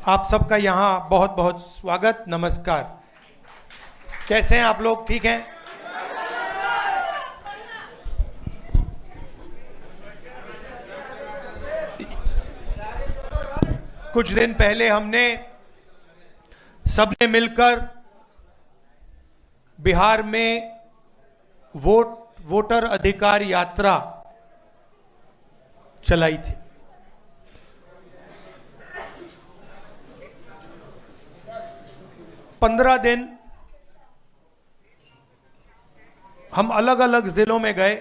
आप सबका यहाँ बहुत बहुत स्वागत, नमस्कार। कैसे हैं आप लोग? ठीक हैं? कुछ दिन पहले हमने सबने मिलकर बिहार में वोटर अधिकार यात्रा चलाई थी। पंद्रह दिन हम अलग अलग जिलों में गए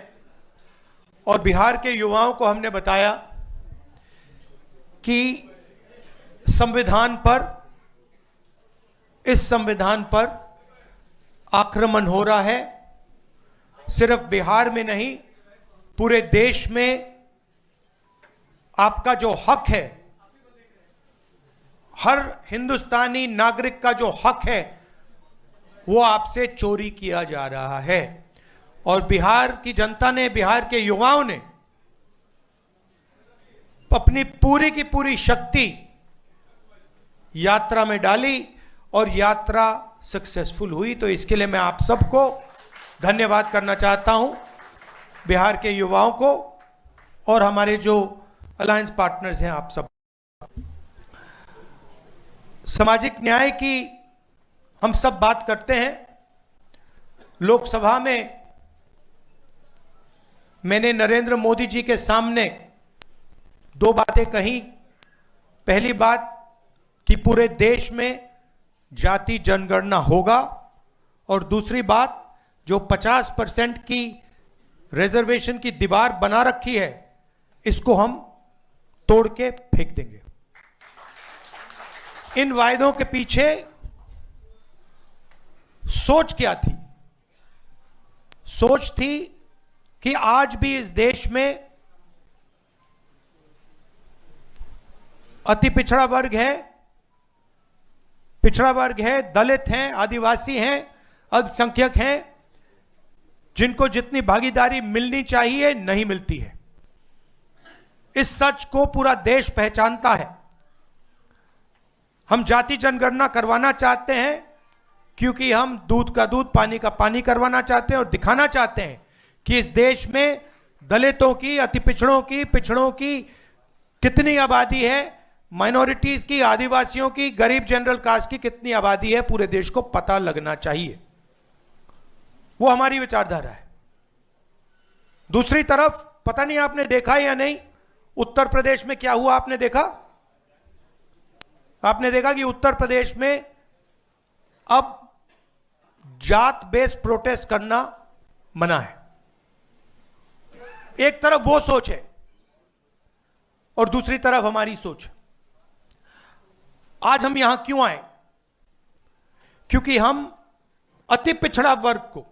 और बिहार के युवाओं को हमने बताया कि इस संविधान पर आक्रमण हो रहा है। सिर्फ बिहार में नहीं, पूरे देश में आपका जो हक है, हर हिंदुस्तानी नागरिक का जो हक है, वो आपसे चोरी किया जा रहा है। और बिहार की जनता ने, बिहार के युवाओं ने अपनी पूरी की पूरी शक्ति यात्रा में डाली और यात्रा सक्सेसफुल हुई। तो इसके लिए मैं आप सबको धन्यवाद करना चाहता हूं, बिहार के युवाओं को और हमारे जो अलायंस पार्टनर्स हैं, आप सब। सामाजिक न्याय की हम सब बात करते हैं। लोकसभा में मैंने नरेंद्र मोदी जी के सामने दो बातें कही। पहली बात कि पूरे देश में जाति जनगणना होगा, और दूसरी बात जो 50% की रिजर्वेशन की दीवार बना रखी है, इसको हम तोड़ के फेंक देंगे। इन वायदों के पीछे सोच क्या थी? सोच थी कि आज भी इस देश में अति पिछड़ा वर्ग है, दलित हैं, आदिवासी हैं, अल्पसंख्यक हैं, जिनको जितनी भागीदारी मिलनी चाहिए नहीं मिलती है। इस सच को पूरा देश पहचानता है। हम जाति जनगणना करवाना चाहते हैं क्योंकि हम दूध का दूध, पानी का पानी करवाना चाहते हैं और दिखाना चाहते हैं कि इस देश में दलितों की, अति पिछड़ों की कितनी आबादी है, माइनॉरिटीज की, आदिवासियों की, गरीब जनरल कास्ट की कितनी आबादी है, पूरे देश को पता लगना चाहिए। वो हमारी विचारधारा है। दूसरी तरफ, पता नहीं आपने देखा या नहीं, उत्तर प्रदेश में क्या हुआ? आपने देखा कि उत्तर प्रदेश में अब जात बेस्ड प्रोटेस्ट करना मना है। एक तरफ वो सोच है और दूसरी तरफ हमारी सोच है। आज हम यहां क्यों आए? क्योंकि हम अति पिछड़ा वर्ग को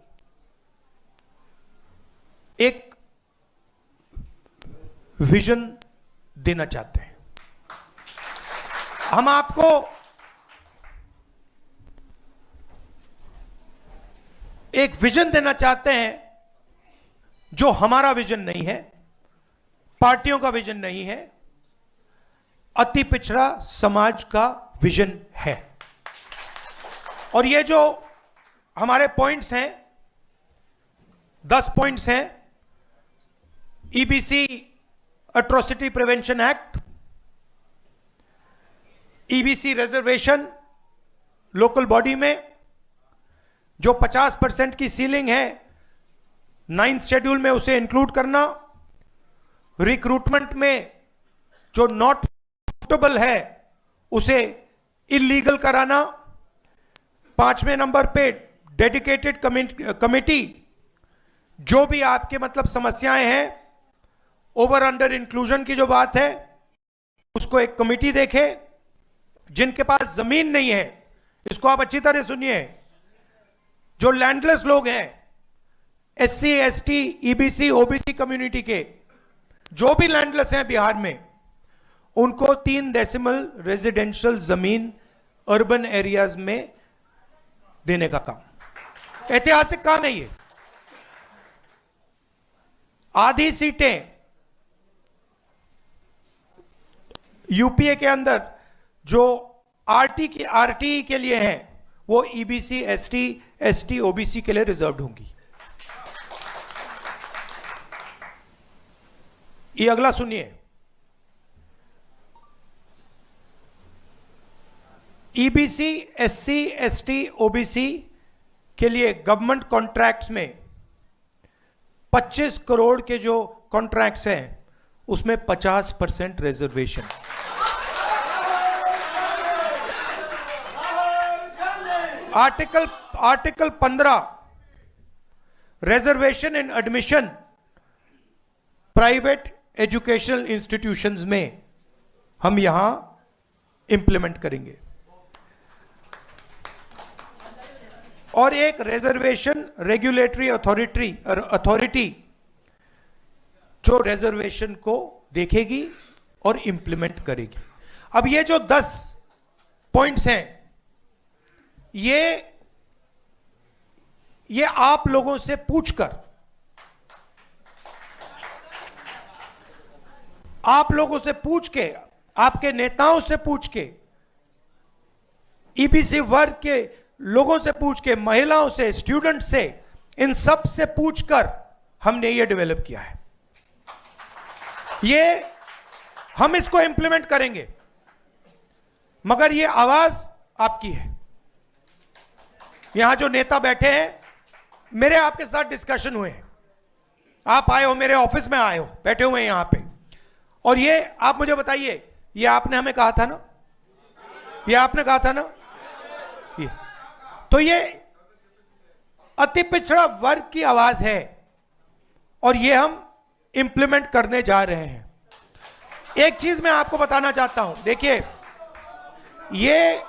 एक विजन देना चाहते हैं। हम आपको एक विजन देना चाहते हैं जो हमारा विजन नहीं है, पार्टियों का विजन नहीं है, अति पिछड़ा समाज का विजन है। और ये जो हमारे पॉइंट्स हैं, 10 पॉइंट्स हैं। EBC atrocity prevention act, EBC reservation local body में जो 50% की सीलिंग है, 9th शेड्यूल में उसे इंक्लूड करना, रिक्रूटमेंट में जो नॉट सूटेबल है उसे इलीगल कराना, 5वें नंबर पे डेडिकेटेड कमेटी, जो भी आपके मतलब समस्याएं हैं, ओवर अंडर इंक्लूजन की जो बात है, उसको एक कमेटी देखे। जिनके पास जमीन नहीं है, इसको आप अच्छी तरह सुनिए, जो लैंडलेस लोग हैं, SC, ST, EBC, OBC community के जो भी लैंडलेस हैं बिहार में, उनको 3 डेसिमल रेजिडेंशियल जमीन अर्बन एरियाज में देने का काम, ऐतिहासिक काम है ये। आधी सीटें यूपीए के अंदर जो आरटी के लिए हैं वो ईबीसी, एसटी, एसटी, ओबीसी के लिए रिजर्व्ड होंगी। ये अगला सुनिए, ईबीसी, एससी, एसटी, ओबीसी के लिए गवर्नमेंट कॉन्ट्रैक्ट्स में 25 करोड़ के जो कॉन्ट्रैक्ट्स हैं उसमें 50% रिजर्वेशन। आर्टिकल 15 रिजर्वेशन इन एडमिशन प्राइवेट एजुकेशनल इंस्टीट्यूशंस में हम यहां इंप्लीमेंट करेंगे। और एक रिजर्वेशन रेगुलेटरी अथॉरिटी जो रिजर्वेशन को देखेगी और इंप्लीमेंट करेगी। अब ये जो 10 पॉइंट्स हैं, ये आप लोगों से पूछकर, आप लोगों से पूछ के, आपके नेताओं से पूछ के, ईबीसी वर्ग के लोगों से पूछ के, महिलाओं से, स्टूडेंट से, इन सब से पूछकर हमने ये डेवलप किया है। ये हम इसको इंप्लीमेंट करेंगे, मगर ये आवाज आपकी है। यहां जो नेता बैठे हैं, मेरे आपके साथ डिस्कशन हुए हैं, आप आए हो, मेरे ऑफिस में आए हो, बैठे हुए हैं यहां पे, और ये आप मुझे बताइए, ये आपने हमें कहा था ना, ये आपने कहा था ना, ये तो ये अति पिछड़ा वर्ग की आवाज है और ये हम इंप्लीमेंट करने जा रहे हैं। एक चीज मैं आपको बताना चाहता हूं, देखिए, ये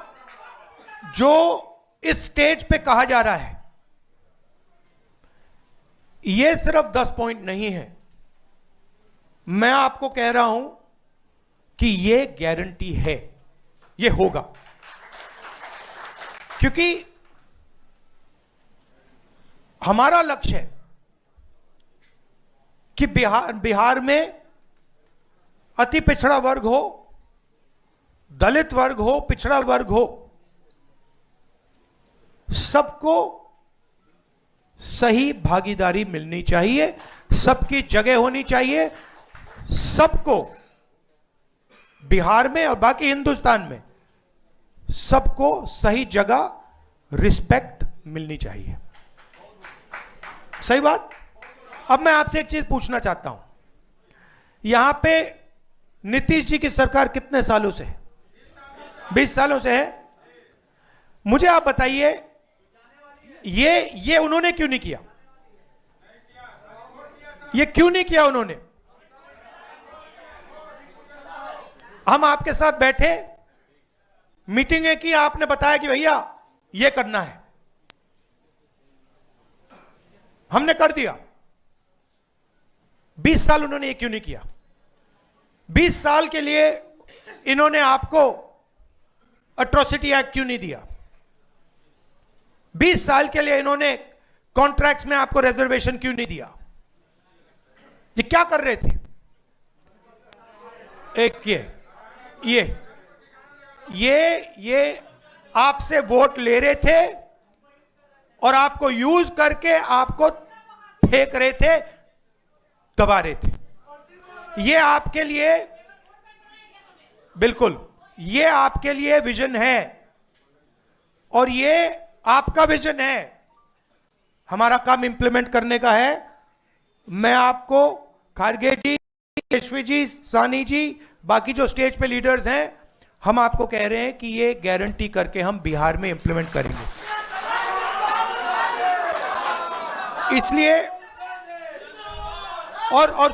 जो इस स्टेज पे कहा जा रहा है, ये सिर्फ 10 पॉइंट नहीं है। मैं आपको कह रहा हूं कि ये गारंटी है, ये होगा, क्योंकि हमारा लक्ष्य है कि बिहार में अति पिछड़ा वर्ग हो, दलित वर्ग हो, पिछड़ा वर्ग हो, सबको सही भागीदारी मिलनी चाहिए, सबकी जगह होनी चाहिए, सबको बिहार में और बाकी हिंदुस्तान में सबको सही जगह, रिस्पेक्ट मिलनी चाहिए। सही बात। अब मैं आपसे एक चीज पूछना चाहता हूं, यहां पे नीतीश जी की सरकार कितने सालों से है? 20 सालों से है। मुझे आप बताइए, ये उन्होंने क्यों नहीं किया? ये क्यों नहीं किया उन्होंने? हम आपके साथ बैठे, मीटिंगें की, आपने बताया कि भैया ये करना है, हमने कर दिया। 20 साल उन्होंने ये क्यों नहीं किया? 20 साल के लिए इन्होंने आपको एट्रोसिटी एक्ट क्यों नहीं दिया? 20 साल के लिए इन्होंने कॉन्ट्रैक्ट्स में आपको रिजर्वेशन क्यों नहीं दिया? ये क्या कर रहे थे? एक ये आपसे वोट ले रहे थे और आपको यूज करके आपको फेंक रहे थे, दबा रहे थे। ये आपके लिए, बिल्कुल, ये आपके लिए विजन है और ये आपका विजन है। हमारा काम इंप्लीमेंट करने का है। मैं आपको, खारगे जी, केशवी जी, सानी जी, बाकी जो स्टेज पे लीडर्स हैं, हम आपको कह रहे हैं कि ये गारंटी करके हम बिहार में इंप्लीमेंट करेंगे। इसलिए और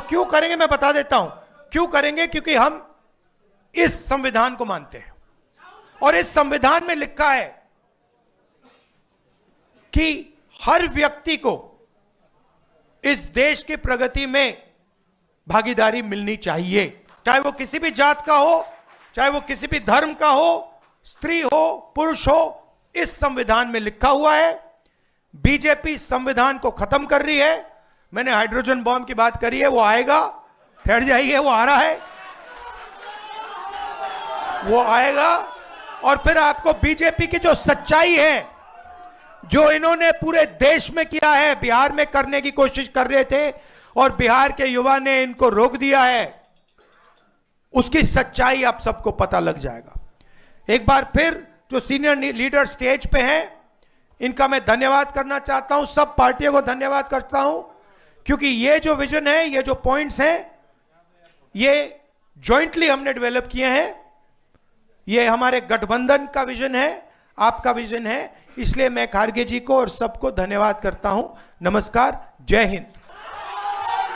क्यों करेंगे, मैं बता देता हूं क्यों करेंगे। क्योंकि हम इस संविधान को मानते हैं और इस संविधान में लिखा है कि हर व्यक्ति को इस देश की प्रगति में भागीदारी मिलनी चाहिए, चाहे वो किसी भी जात का हो, चाहे वो किसी भी धर्म का हो, स्त्री हो, पुरुष हो। इस संविधान में लिखा हुआ है। बीजेपी संविधान को खत्म कर रही है। मैंने हाइड्रोजन बॉम्ब की बात करी है, वो आएगा, ठहर जाइए, वो आ रहा है, वो आएगा। और फिर आपको बीजेपी की जो सच्चाई है, जो इन्होंने पूरे देश में किया है, बिहार में करने की कोशिश कर रहे थे और बिहार के युवा ने इनको रोक दिया है, उसकी सच्चाई आप सबको पता लग जाएगा। एक बार फिर जो सीनियर लीडर स्टेज पे हैं, इनका मैं धन्यवाद करना चाहता हूं, सब पार्टियों को धन्यवाद करता हूं, क्योंकि ये जो विजन है, ये जो पॉइंट्स हैं, ये जॉइंटली हमने डेवलप किए हैं। ये हमारे गठबंधन का विजन है, आपका विजन है, इसलिए मैं खारगे जी को और सबको धन्यवाद करता हूं। नमस्कार, जय हिंद।